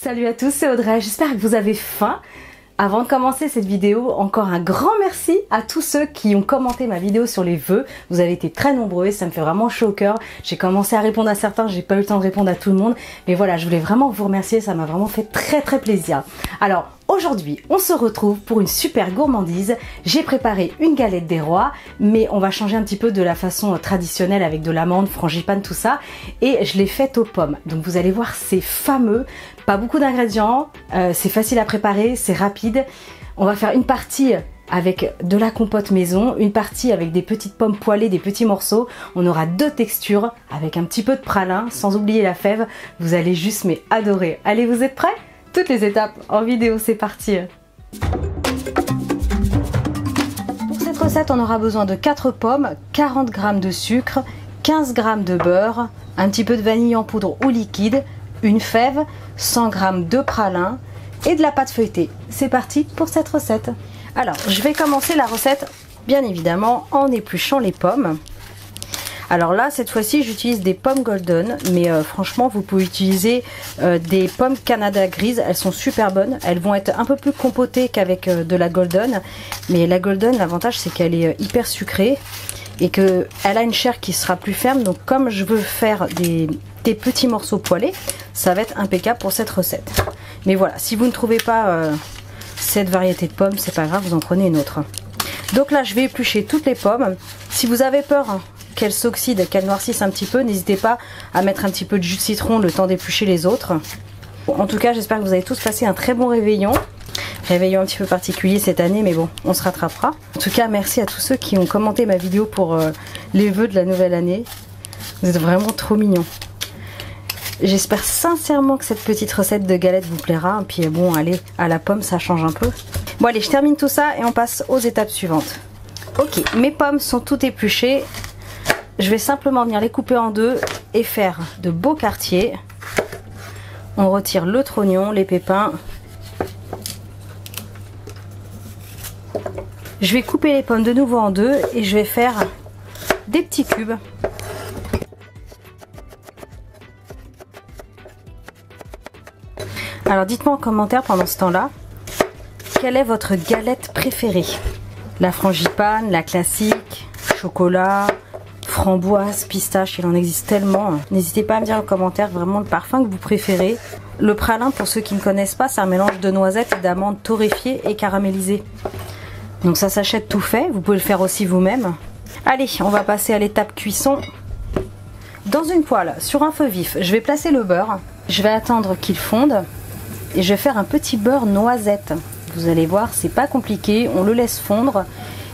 Salut à tous, c'est Audrey, j'espère que vous avez faim. Avant de commencer cette vidéo, encore un grand merci à tous ceux qui ont commenté ma vidéo sur les vœux. Vous avez été très nombreux et ça me fait vraiment chaud au cœur. J'ai commencé à répondre à certains, j'ai pas eu le temps de répondre à tout le monde. Mais voilà, je voulais vraiment vous remercier, ça m'a vraiment fait très plaisir. Alors, aujourd'hui, on se retrouve pour une super gourmandise. J'ai préparé une galette des rois, mais on va changer un petit peu de la façon traditionnelle avec de l'amande, frangipane, tout ça. Et je l'ai faite aux pommes. Donc vous allez voir, c'est fameux. Pas beaucoup d'ingrédients, c'est facile à préparer, c'est rapide. On va faire une partie avec de la compote maison, une partie avec des petites pommes poêlées, des petits morceaux. On aura deux textures avec un petit peu de pralin, sans oublier la fève. Vous allez juste mais adorer. Allez, vous êtes prêts? Toutes les étapes en vidéo, c'est parti. Pour cette recette, on aura besoin de 4 pommes, 40 g de sucre, 15 g de beurre, un petit peu de vanille en poudre ou liquide, une fève, 100 g de pralin et de la pâte feuilletée. C'est parti pour cette recette. Alors, je vais commencer la recette, bien évidemment, en épluchant les pommes. Alors là, cette fois-ci, j'utilise des pommes golden, mais franchement, vous pouvez utiliser des pommes Canada grises. Elles sont super bonnes. Elles vont être un peu plus compotées qu'avec de la golden. Mais la golden, l'avantage, c'est qu'elle est hyper sucrée et qu'elle a une chair qui sera plus ferme. Donc, comme je veux faire des petits morceaux poêlés, ça va être impeccable pour cette recette. Mais voilà, si vous ne trouvez pas cette variété de pommes, c'est pas grave, vous en prenez une autre. Donc là, je vais éplucher toutes les pommes. Si vous avez peur qu'elles s'oxydent, qu'elles noircissent un petit peu, n'hésitez pas à mettre un petit peu de jus de citron le temps d'éplucher les autres. Bon, en tout cas, j'espère que vous avez tous passé un très bon réveillon. Réveillon un petit peu particulier cette année, mais bon, on se rattrapera. En tout cas, merci à tous ceux qui ont commenté ma vidéo pour les vœux de la nouvelle année. Vous êtes vraiment trop mignons. J'espère sincèrement que cette petite recette de galette vous plaira. Puis bon, allez, à la pomme, ça change un peu. Bon, allez, je termine tout ça et on passe aux étapes suivantes. Ok, mes pommes sont toutes épluchées. Je vais simplement venir les couper en deux et faire de beaux quartiers. On retire le trognon, les pépins. Je vais couper les pommes de nouveau en deux et je vais faire des petits cubes. Alors dites-moi en commentaire pendant ce temps-là, quelle est votre galette préférée? La frangipane, la classique, chocolat, framboise, pistache, il en existe tellement. N'hésitez pas à me dire en commentaire vraiment le parfum que vous préférez. Le pralin, pour ceux qui ne connaissent pas, c'est un mélange de noisettes et d'amandes torréfiées et caramélisées. Donc ça s'achète tout fait, vous pouvez le faire aussi vous-même. Allez, on va passer à l'étape cuisson. Dans une poêle, sur un feu vif, je vais placer le beurre. Je vais attendre qu'il fonde et je vais faire un petit beurre noisette. Vous allez voir, c'est pas compliqué, on le laisse fondre.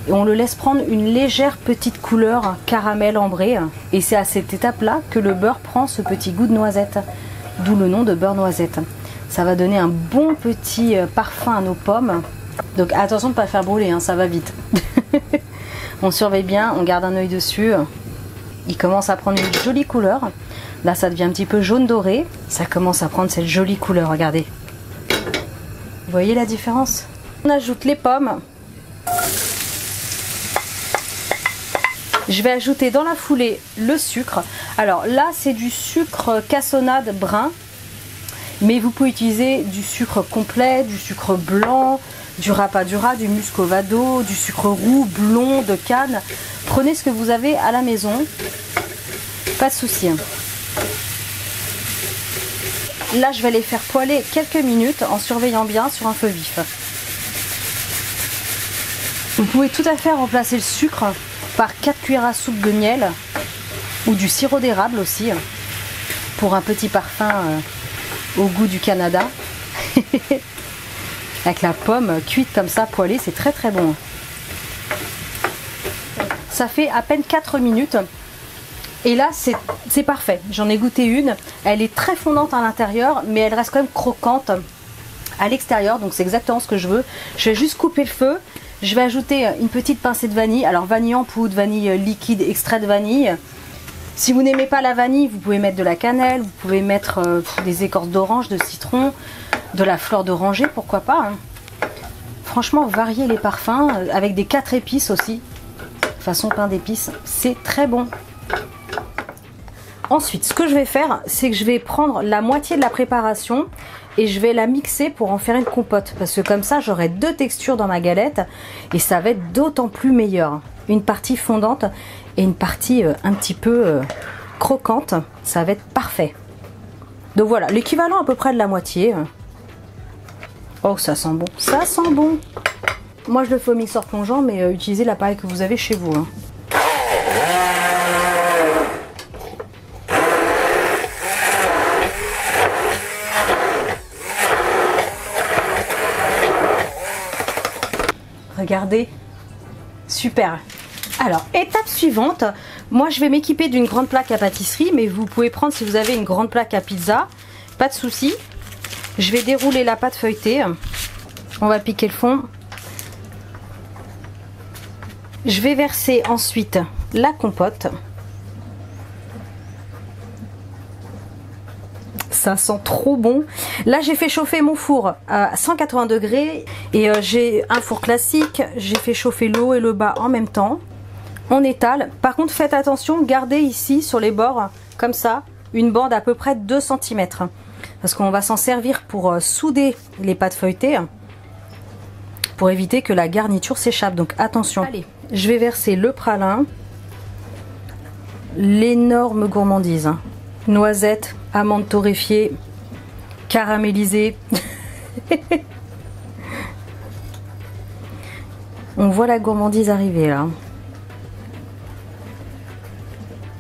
Et on le laisse prendre une légère petite couleur caramel ambré. Et c'est à cette étape-là que le beurre prend ce petit goût de noisette. D'où le nom de beurre noisette. Ça va donner un bon petit parfum à nos pommes. Donc attention de ne pas faire brûler, hein, ça va vite. On surveille bien, on garde un œil dessus. Il commence à prendre une jolie couleur. Là, ça devient un petit peu jaune doré. Ça commence à prendre cette jolie couleur, regardez. Vous voyez la différence? On ajoute les pommes. Je vais ajouter dans la foulée le sucre. Alors là, c'est du sucre cassonade brun. Mais vous pouvez utiliser du sucre complet, du sucre blanc, du rapadura, du muscovado, du sucre roux, blond, de canne. Prenez ce que vous avez à la maison. Pas de souci. Là, je vais les faire poêler quelques minutes en surveillant bien sur un feu vif. Vous pouvez tout à fait remplacer le sucre par 4 cuillères à soupe de miel ou du sirop d'érable aussi pour un petit parfum au goût du Canada. Avec la pomme cuite comme ça, poêlée, c'est très bon. Ça fait à peine 4 minutes et là c'est parfait. J'en ai goûté une, elle est très fondante à l'intérieur mais elle reste quand même croquante à l'extérieur, donc c'est exactement ce que je veux. Je vais juste couper le feu. Je vais ajouter une petite pincée de vanille. Alors vanille en poudre, vanille liquide, extrait de vanille. Si vous n'aimez pas la vanille, vous pouvez mettre de la cannelle, vous pouvez mettre des écorces d'orange, de citron, de la fleur d'oranger, pourquoi pas. Franchement, variez les parfums avec des 4 épices aussi. Façon pain d'épices, c'est très bon. Ensuite, ce que je vais faire, c'est que je vais prendre la moitié de la préparation. et je vais la mixer pour en faire une compote. Parce que comme ça, j'aurai deux textures dans ma galette et ça va être d'autant plus meilleur. Une partie fondante et une partie un petit peu croquante. Ça va être parfait. Donc voilà, l'équivalent à peu près de la moitié. Oh, ça sent bon. Ça sent bon. Moi, je le fais au mixeur plongeant, mais utilisez l'appareil que vous avez chez vous. Hein. Regardez, super. Alors, étape suivante, moi je vais m'équiper d'une grande plaque à pâtisserie, mais vous pouvez prendre si vous avez une grande plaque à pizza, pas de souci. Je vais dérouler la pâte feuilletée, on va piquer le fond. Je vais verser ensuite la compote. Ça sent trop bon. Là, j'ai fait chauffer mon four à 180 degrés et j'ai un four classique. J'ai fait chauffer le haut et le bas en même temps. On étale. Par contre, faites attention, gardez ici sur les bords, comme ça, une bande à peu près de 2 cm. Parce qu'on va s'en servir pour souder les pâtes feuilletées, pour éviter que la garniture s'échappe. Donc attention. Allez, je vais verser le pralin. L'énorme gourmandise. Noisettes, amandes torréfiées, caramélisées. On voit la gourmandise arriver là.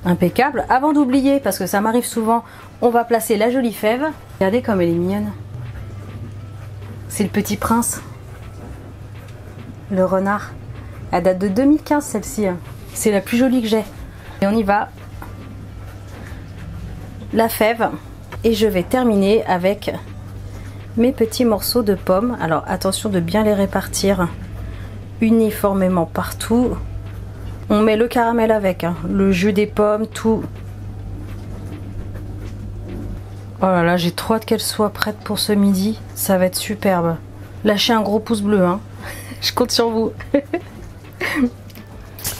Impeccable. Avant d'oublier, parce que ça m'arrive souvent, on va placer la jolie fève. Regardez comme elle est mignonne. C'est le Petit Prince. Le renard. Elle date de 2015 celle-ci. C'est la plus jolie que j'ai. Et on y va. La fève. Et je vais terminer avec mes petits morceaux de pommes. Alors attention de bien les répartir uniformément partout. On met le caramel avec, hein, le jus des pommes, tout. Oh là là, j'ai trop hâte qu'elle soit prête pour ce midi. Ça va être superbe. Lâchez un gros pouce bleu, hein. Je compte sur vous.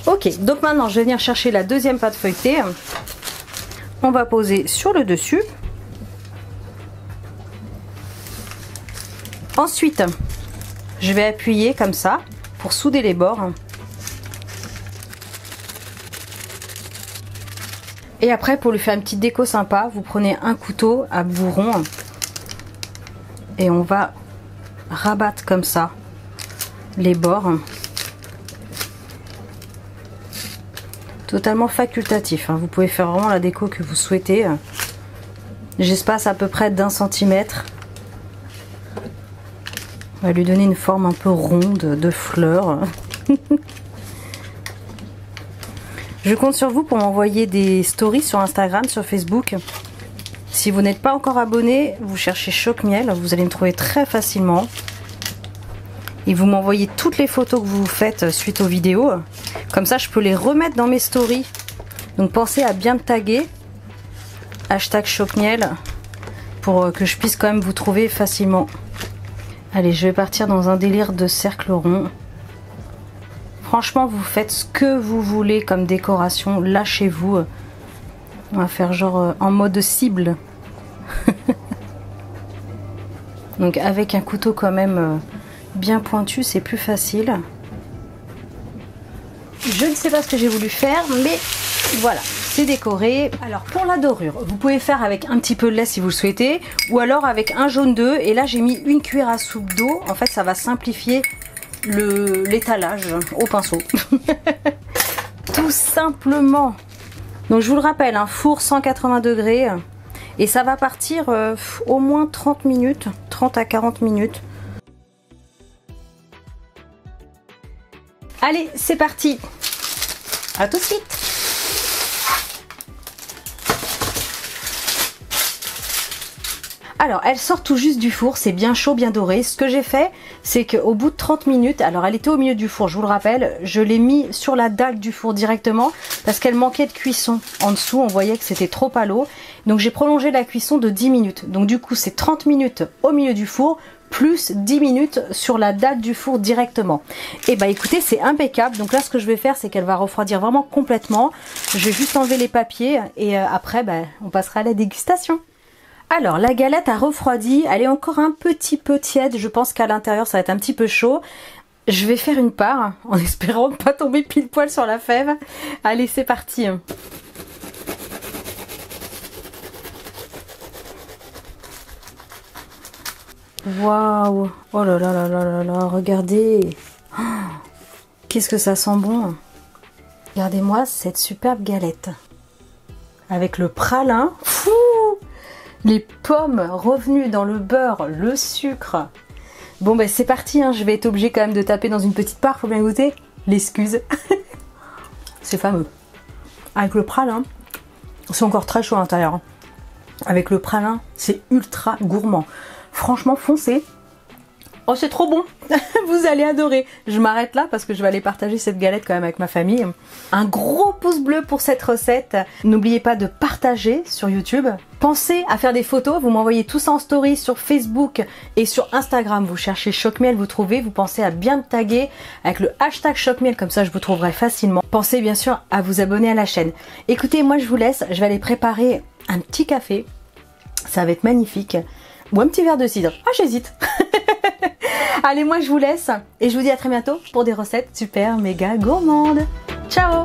Ok, donc maintenant je vais venir chercher la deuxième pâte feuilletée. On va poser sur le dessus. Ensuite, je vais appuyer comme ça pour souder les bords. Et après, pour lui faire une petite déco sympa, vous prenez un couteau à bourron et on va rabattre comme ça les bords. Totalement facultatif, hein. Vous pouvez faire vraiment la déco que vous souhaitez. J'espace à peu près d'1 centimètre. On va lui donner une forme un peu ronde de fleurs. Je compte sur vous pour m'envoyer des stories sur Instagram, sur Facebook. Si vous n'êtes pas encore abonné, vous cherchez Choc Miel, vous allez me trouver très facilement. Et vous m'envoyez toutes les photos que vous faites suite aux vidéos. Comme ça, je peux les remettre dans mes stories. Donc pensez à bien me taguer. Hashtag Choc Miel. Pour que je puisse quand même vous trouver facilement. Allez, je vais partir dans un délire de cercle rond. Franchement, vous faites ce que vous voulez comme décoration. Lâchez-vous. On va faire genre en mode cible. Donc avec un couteau quand même bien pointu, c'est plus facile. Je ne sais pas ce que j'ai voulu faire, mais voilà, c'est décoré. Alors pour la dorure, vous pouvez faire avec un petit peu de lait si vous le souhaitez, ou alors avec un jaune d'œuf. Et là j'ai mis une cuillère à soupe d'eau. En fait, ça va simplifier l'étalage au pinceau. Tout simplement. Donc je vous le rappelle, un four 180 degrés et ça va partir au moins 30 minutes, 30 à 40 minutes. Allez, c'est parti. À tout de suite. Alors, elle sort tout juste du four, c'est bien chaud, bien doré. Ce que j'ai fait, c'est qu'au bout de 30 minutes, alors elle était au milieu du four, je vous le rappelle, je l'ai mis sur la dalle du four directement parce qu'elle manquait de cuisson. En dessous, on voyait que c'était trop à l'eau. Donc j'ai prolongé la cuisson de 10 minutes. Donc du coup, c'est 30 minutes au milieu du four, plus 10 minutes sur la dalle du four directement. Et bah écoutez, c'est impeccable. Donc là, ce que je vais faire, c'est qu'elle va refroidir vraiment complètement. Je vais juste enlever les papiers et après, on passera à la dégustation. Alors la galette a refroidi, elle est encore un petit peu tiède, je pense qu'à l'intérieur ça va être un petit peu chaud. Je vais faire une part en espérant ne pas tomber pile poil sur la fève. Allez, c'est parti. Waouh! Oh là là là là là là, regardez! Oh, qu'est-ce que ça sent bon! Regardez-moi cette superbe galette. Avec le pralin, fou! Les pommes revenues dans le beurre, le sucre. Bon ben c'est parti, hein. Je vais être obligée quand même de taper dans une petite part, faut bien goûter. L'excuse. C'est fameux. Avec le pralin, c'est encore très chaud à l'intérieur. Avec le pralin, c'est ultra gourmand. Franchement, foncez. Oh, c'est trop bon. Vous allez adorer. Je m'arrête là parce que je vais aller partager cette galette quand même avec ma famille. Un gros pouce bleu pour cette recette. N'oubliez pas de partager sur YouTube. Pensez à faire des photos. Vous m'envoyez tout ça en story sur Facebook et sur Instagram. Vous cherchez Choc-Miel, vous trouvez. Vous pensez à bien me taguer avec le hashtag Choc-Miel. Comme ça, je vous trouverai facilement. Pensez bien sûr à vous abonner à la chaîne. Écoutez, moi, je vous laisse. Je vais aller préparer un petit café. Ça va être magnifique. Ou un petit verre de cidre. Ah, j'hésite. Allez, moi je vous laisse et je vous dis à très bientôt pour des recettes super méga gourmandes. Ciao!